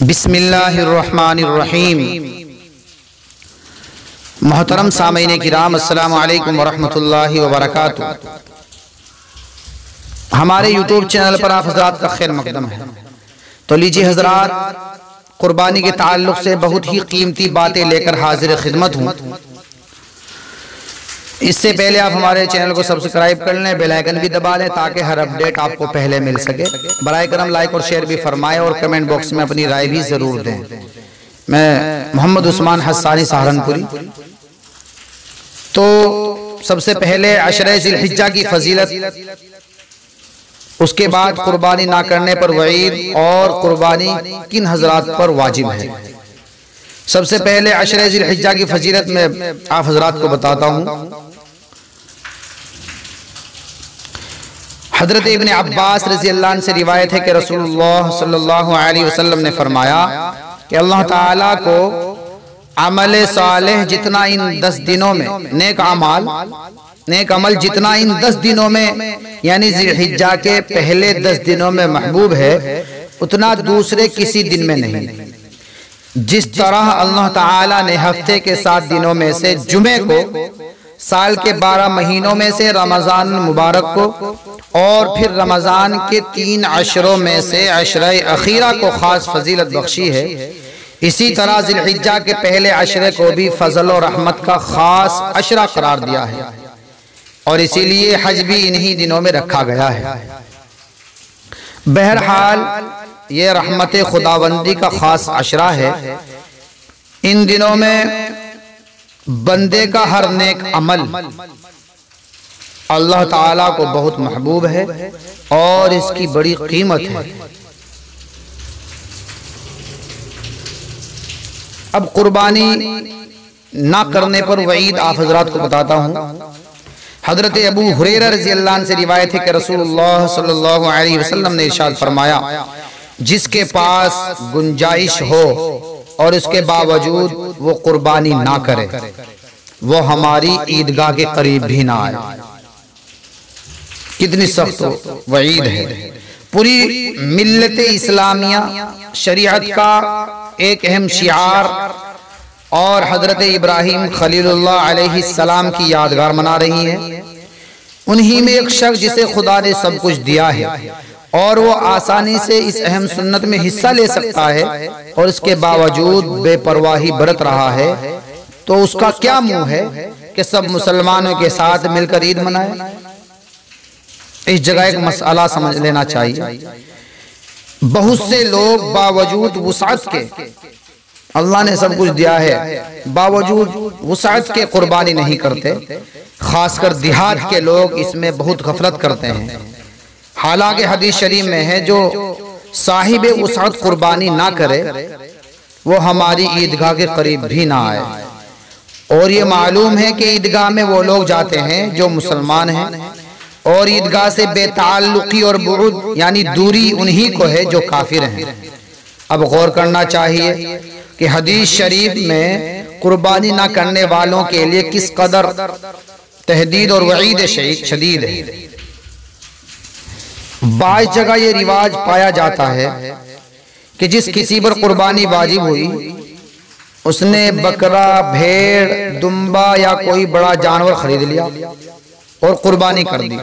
बिस्मिल्लाहिर्रहमानिर्रहीम। मोहतरम सामीन किराम, अस्सलामु अलैकुम वरहमतुल्लाहि वबरकातुहू। हमारे यूट्यूब चैनल पर आप हजरात का खैर मकदम है। तो लीजिए हजरात, कुर्बानी के ताल्लुक से बहुत ही कीमती बातें लेकर हाजिर खिदमत हूँ। इससे पहले आप हमारे चैनल को सब्सक्राइब कर लें, बेल आइकन भी दबा लें ताकि हर अपडेट आपको पहले मिल सके। बराए करम लाइक और शेयर भी फरमाएं और कमेंट बॉक्स में अपनी राय भी जरूर दें। मैं मोहम्मद उस्मान हस्सानी सहारनपुरी। तो सबसे पहले अशरे ज़िलहिज्जा की फजीलत, उसके बाद कुर्बानी ना करने पर वईद और कुर्बानी किन हजरात पर वाजिब है। सबसे पहले अशरे ज़िलहिज्जा की फजीलत में आप हजरात को बताता हूँ। हजरत इब्ने अब्बास रज़ी अल्लाह अन्हु से रिवायत है कि रसूलुल्लाह सल्लल्लाहु अलैहि वसल्लम ने फरमाया कि अल्लाह ताला को अमल सालेह जितना इन 10 दिनों में, नेक अमल जितना इन 10 दिनों में यानी ज़िलहिज्जा के पहले 10 दिनों में महबूब है, उतना दूसरे किसी दिन में नहीं। जिस तरह अल्लाह ताला ने हफ्ते के 7 दिनों में से जुमे को, साल के 12 महीनों में से रमजान मुबारक को और फिर रमजान के 3 अशरों में से अशरे अखीरा को खास फजीलत बख्शी है, इसी तरह ज़िलहिज्जा के पहले अशरे को भी फजल और रहमत का खास अशरा करार दिया है और इसीलिए हज भी इन्हीं दिनों में रखा गया है। बहरहाल ये रहमत खुदाबंदी का खास अशरा है। इन दिनों में बंदे का हर नेक अमल अल्लाह ताला को बहुत महबूब है और इसकी बड़ी कीमत है। अब कुर्बानी ना करने पर वईद आप हजरात को बताता हूँ। हजरत अबू हुरैरा रज़ी अल्लाह अन्हु से रिवायत है कि रसूलुल्लाह सल्लल्लाहु अलैहि वसल्लम ने इरशाद फरमाया, जिसके पास गुंजाइश हो और इसके बावजूद वो कुर्बानी ना करे, वो हमारी ईदगाह के करीब भी ना आए। कितनी सख्त वईद है। पूरी मिल्लत इस्लामिया शरीयत का एक अहम शिआर और हजरत इब्राहिम खलीलुल्लाह अलैहिस्सलाम की यादगार मना रही है। उन्हीं में एक शख्स जिसे खुदा ने सब कुछ दिया है और वो आसानी से इस अहम सुन्नत में हिस्सा ले सकता है और इसके बावजूद बेपरवाही बरत रहा है, तो उसका क्या मुंह है कि सब मुसलमानों के साथ मिलकर ईद मनाए। इस जगह एक मसला समझ लेना चाहिए। बहुत से लोग बावजूद वुसात के, अल्लाह ने सब कुछ दिया है, बावजूद वुसात के कुर्बानी नहीं करते। खासकर देहात के लोग इसमें बहुत गफलत करते हैं। हालांकि हदीस शरीफ में है, जो साहिब वुसात कुर्बानी ना करे वो हमारी ईदगाह के करीब भी ना आए। और ये मालूम है कि ईदगाह में वो लोग जाते हैं जो मुसलमान हैं और ईदगाह से बेताल्लुकी और बुउद यानी दूरी उन्हीं को है जो काफिर हैं। अब गौर करना चाहिए कि हदीस शरीफ में कुर्बानी ना करने वालों के लिए किस कदर तहदीद और वईद शदीद है। बाज़ जगह ये रिवाज पाया जाता है कि जिस किसी पर कुर्बानी वाजिब हुई उसने बकरा, भेड़, दुम्बा या कोई बड़ा जानवर खरीद लिया और कुर्बानी कर दी,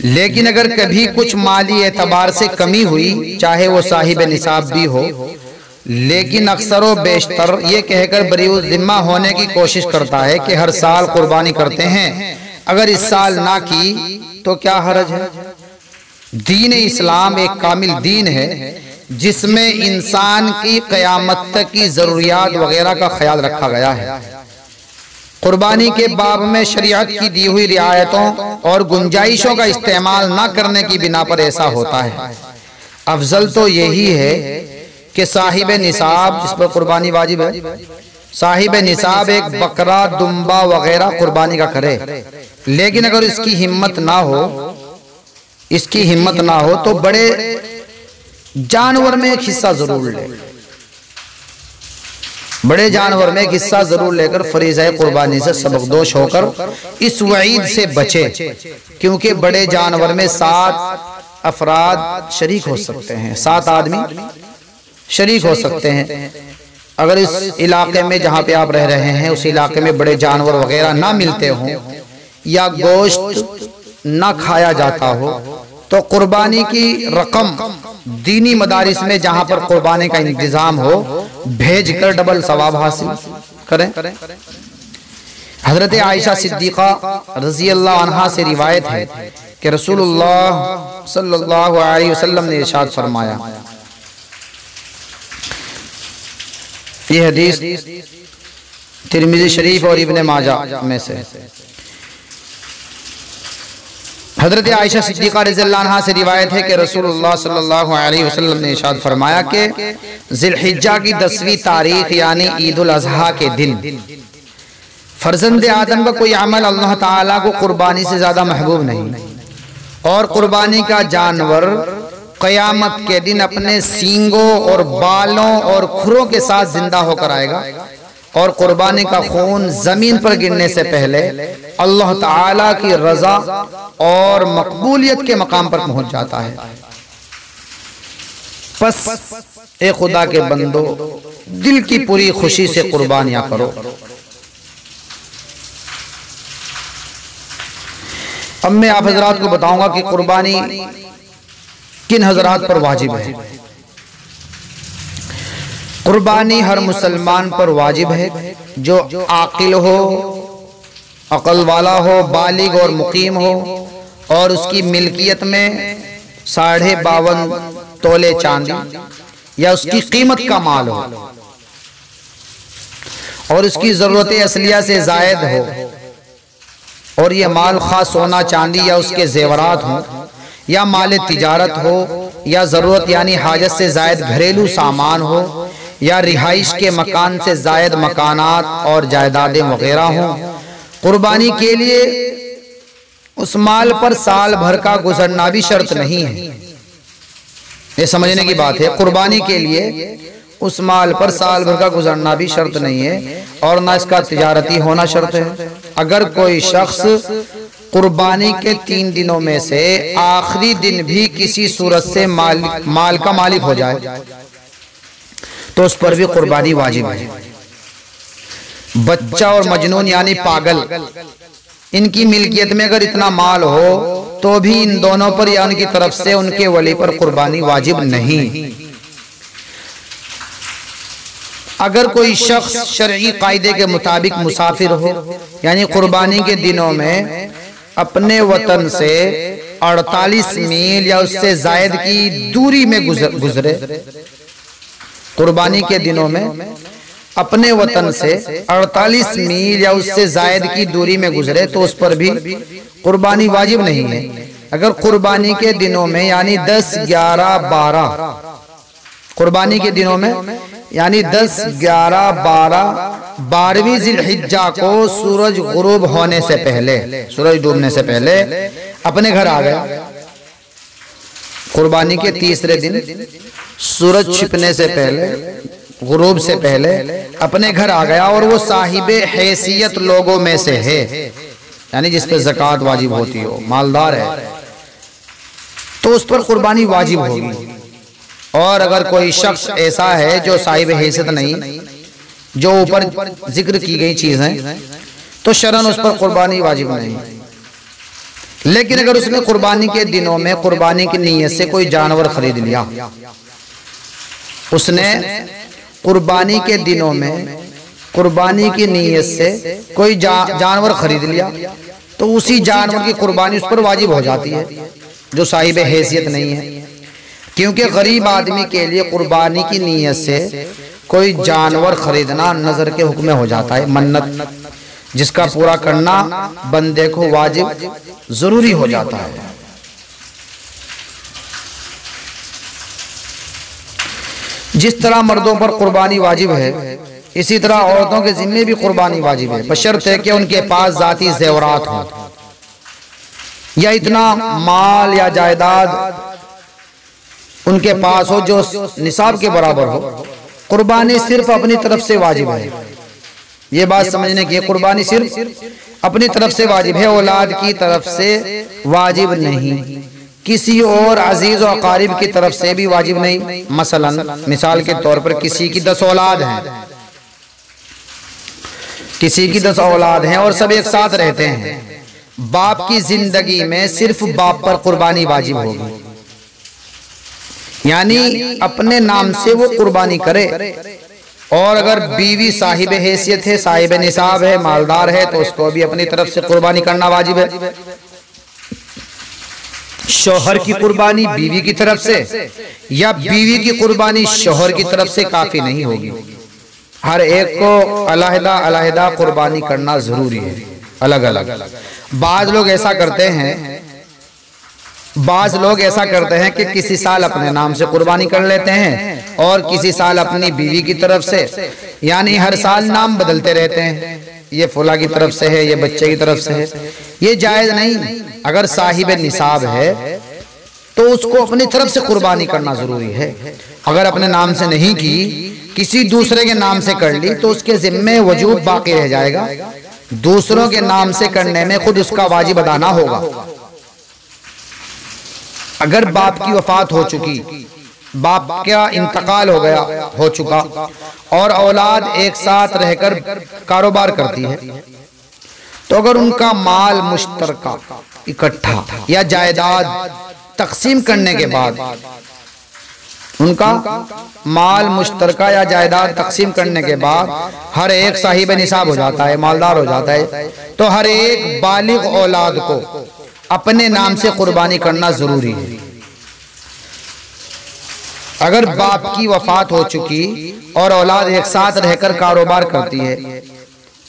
लेकिन अगर कभी कुछ माली एतबार से कमी हुई, चाहे वो साहिब निसाब भी हो, लेकिन अक्सर व बेशतर ये कहकर बरीउज़ ज़िम्मा होने की कोशिश करता है कि हर साल कुर्बानी करते हैं, अगर इस साल ना की तो क्या हरज है। दीन इस्लाम एक कामिल दीन है जिसमें इंसान की क़यामत तक की ज़रूरियात वगैरह का ख्याल रखा गया है। कुर्बानी के बाब में शरीयत की दी हुई रियायतों और गुंजाइशों का इस्तेमाल ना करने की बिना पर ऐसा होता है। अफजल तो यही है कि साहिब निसाब, जिस पर कुर्बानी वाजिब है, साहिब निसाब एक बकरा, दुम्बा वगैरह कुर्बानी का करे, लेकिन अगर इसकी हिम्मत ना हो तो बड़े जानवर में एक हिस्सा जरूर ले, बड़े जानवर में एक हिस्सा जरूर लेकर फरीज़ा कुर्बानी से सबकदोश होकर इस वईद से बचे, क्योंकि बड़े जानवर में 7 अफराद शरीक हो सकते हैं, 7 आदमी शरीक हो सकते हैं। अगर इस इलाके में जहाँ पे आप रह रहे हैं उस इलाके में बड़े जानवर वगैरह ना मिलते हों या गोश्त ना खाया जाता हो तो कुर्बानी की रकम दीनी मदारिस में जहाँ पर कुर्बानी का इंतजाम हो भेज कर डबल सवाब हासिल करें। हजरत आयशा सिद्दीक़ा रज़ी अल्लाह अन्हा से रिवायत है कि रसूलुल्लाह सल्लल्लाहु अलैहि वसल्लम ने इरशाद फरमाया, ये हदीस तिरमिज़ी शरीफ और इब्ने माजा में से। हजरत आयशा सिद्दीक़ा रज़ियल्लाहु अन्हा से रिवायत है कि रसूलुल्लाह सल्लल्लाहु अलैहि वसल्लम ने इरशाद फरमाया कि ज़िलहिज्जा की 10वीं तारीख यानी ईद उल अज़हा के दिन फर्जंद आदम का कोई अमल अल्लाह ताला को कुर्बानी से ज़्यादा महबूब नहीं और कुर्बानी का जानवर क़यामत के दिन अपने सींगों और बालों और खुरों के साथ जिंदा होकर आएगा और कुर्बानी का खून जमीन पर गिरने से पहले अल्लाह ताला की रजा और मकबूलियत के मकाम पर पहुंच जाता है। बस ए खुदा के बंदो, दिल की पूरी खुशी से कुर्बानियां करो। अब मैं आप हजरात को बताऊंगा कि कुर्बानी किन हजरात पर वाजिब है। कुर्बानी हर मुसलमान पर वाजिब है जो आकिल हो, अकल वाला हो, बालिग और मुकीम हो और उसकी मिल्कियत में 52.5 तोले चांदी या उसकी कीमत का माल हो और उसकी ज़रूरत असलिया से जायद हो और यह माल खास सोना चांदी या उसके जेवरात हो या माल तिजारत हो या ज़रूरत यानी हाजत से जायद घरेलू सामान हो या रिहाइश के मकान से जायद मकानात और जायदादें वगैरह हों। कुर्बानी के लिए उस माल पर साल भर का गुजरना भी शर्त नहीं है। ये समझने की बात है, कुर्बानी के लिए उस माल पर साल भर का गुजरना भी शर्त नहीं है और ना इसका तिजारती होना शर्त है। अगर कोई शख्स कुर्बानी के 3 दिनों में से आखिरी दिन भी किसी सूरत से माल का मालिक हो जाए तो उस पर भी कुर्बानी वाजिब है। बच्चा और मजनून यानी पागल, इनकी मिल्कियत में अगर इतना माल हो तो भी इन दोनों पर या उनकी तरफ से उनके वली पर कुर्बानी वाजिब नहीं। अगर कोई शख्स शरई कायदे के मुताबिक मुसाफिर हो यानी कुर्बानी के दिनों में अपने वतन से 48 मील या उससे जायद की दूरी में गुजरे, कुर्बानी के दिनों में अपने वतन से 48 मील या उससे जायद की दूरी में गुजरे तो उस पर भी कुर्बानी वाजिब नहीं है। अगर कुर्बानी के दिनों में यानी 10, 11, 12 कुर्बानी के दिनों में यानी 10, 11, 12वीं ज़िलहिज्जा को सूरज गुरूब होने से पहले, सूरज डूबने से पहले अपने घर आ गया, कुर्बानी के तीसरे दिन सूरज छिपने से पहले, गुरूब से पहले अपने घर आ गया और वो साहिबे हैसियत लोगों में से है यानी जिस पे ज़कात वाजिब होती हो, मालदार है, तो उस पर कुर्बानी वाजिब होगी। और अगर कोई शख्स ऐसा है जो साहिब हैसियत नहीं, जो ऊपर जिक्र की गई चीजें, तो शरन उस पर कुर्बानी वाजिब नहीं। लेकिन अगर उसने कुर्बानी के दिनों में कुर्बानी की नीयत से कोई जानवर खरीद लिया, उसने कुर्बानी के दिनों में कुर्बानी की नीयत से कोई जानवर खरीद लिया तो उसी जानवर की कुर्बानी उस पर वाजिब हो जाती है जो साहिब हैसियत नहीं है। क्योंकि गरीब आदमी के लिए कुर्बानी की नीयत से कोई जानवर खरीदना नजर के हुक्म में हो जाता है, मन्नत जिसका पूरा करना बंदे को वाजिब जरूरी हो जाता है। जिस तरह मर्दों पर कुर्बानी वाजिब है इसी तरह औरतों के जिम्मे भी कुर्बानी वाजिब है, बशर्ते कि उनके पास जाती जेवरात हो या इतना माल या जायदाद उनके पास हो जो निसाब के बराबर हो। कुर्बानी सिर्फ अपनी तरफ से वाजिब है, ये बात समझने की है। कुर्बानी सिर्फ अपनी तरफ से वाजिब है, औलाद की तरफ से वाजिब नहीं। किसी और अजीज और अकारिब की तरफ से भी वाजिब नहीं। मसलन मिसाल के तौर पर किसी की 10 औलाद हैं, किसी की 10 औलाद हैं और सब एक साथ रहते हैं, बाप की जिंदगी में सिर्फ बाप पर कुर्बानी वाजिब होगी, यानी अपने नाम से वो कुर्बानी करे। और अगर बीवी साहिब हैसियत है, साहिब निसाब है, मालदार है, तो उसको भी अपनी तरफ से कुर्बानी करना वाजिब है। शौहर की कुर्बानी बीवी की तरफ से या बीवी की कुर्बानी शौहर की तरफ से काफी नहीं होगी। हर एक को अलहदा अलहदा कुर्बानी करना जरूरी है, अलग अलग। बाज लोग ऐसा करते हैं, बाज लोग ऐसा करते हैं कि किसी साल अपने नाम से कुर्बानी कर लेते हैं और किसी साल अपनी बीवी की तरफ से, यानी हर साल नाम बदलते रहते हैं, ये फुला की तरफ से है, ये बच्चे की तरफ से है। ये जायज नहीं। अगर साहिब निसाब है तो उसको अपनी तरफ से कुर्बानी करना जरूरी है। अगर अपने नाम से नहीं की, किसी दूसरे के नाम से कर ली, तो उसके जिम्मे वजूब बाकी रह जाएगा। दूसरों के नाम से करने में खुद उसका वाजिब अदा ना होगा। अगर बाप की वफात हो चुकी, बाप का इंतकाल हो चुका और औलाद एक साथ रहकर कारोबार करती है, तो अगर उनका माल मुश्तरका इकट्ठा या जायदाद तकसीम करने के बाद, उनका माल मुश्तरका या जायदाद तकसीम करने के बाद हर एक साहिब निसाब हो जाता है, मालदार हो जाता है, तो हर एक बालिग औलाद को अपने नाम से कुर्बानी करना जरूरी है। अगर बाप की वफात हो चुकी और औलाद एक साथ रहकर कारोबार करती है,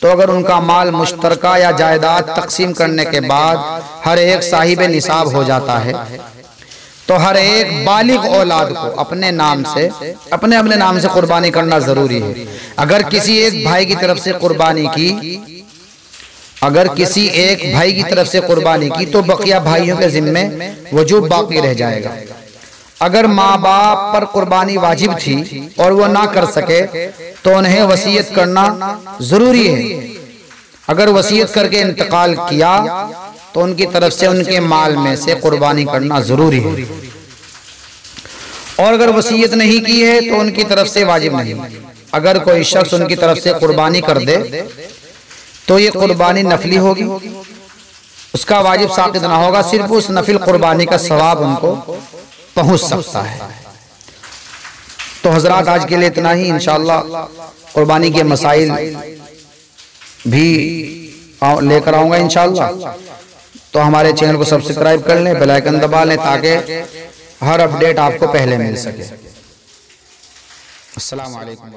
तो अगर उनका माल मुश्तरका या जायदाद तकसीम करने के बाद हर एक साहिब निसाब हो जाता है, तो हर एक बालिग औलाद को अपने नाम से, अपने नाम से कुर्बानी करना जरूरी है। अगर किसी एक भाई की तरफ से कुर्बानी की, अगर किसी एक भाई की तरफ से कुर्बानी की, तो बकिया भाइयों के जिम्मे वजूब बाकी रह जाएगा। अगर माँ बाप पर कुर्बानी वाजिब थी और वो ना कर सके, तो उन्हें वसीयत करना जरूरी है। अगर वसीयत करके इंतकाल किया, तो उनकी तरफ से उनके माल में से कुर्बानी करना जरूरी है। और अगर वसीयत नहीं की है, तो उनकी तरफ से वाजिब नहीं। अगर कोई शख्स उनकी तरफ से कुर्बानी कर दे, तो ये कुर्बानी नफली होगी, उसका वाजिब साकित ना होगा, सिर्फ उस नफिल कुर्बानी का सवाब उनको पहुंच सकता है। तो हजरात, आज के लिए इतना ही। इंशाअल्लाह कुर्बानी के मसाइल भी लेकर आऊंगा इंशाअल्लाह। तो हमारे चैनल को सब्सक्राइब कर लें, बेल आइकन दबा लें, ताकि हर अपडेट आपको पहले मिल सके। अस्सलाम वालेकुम।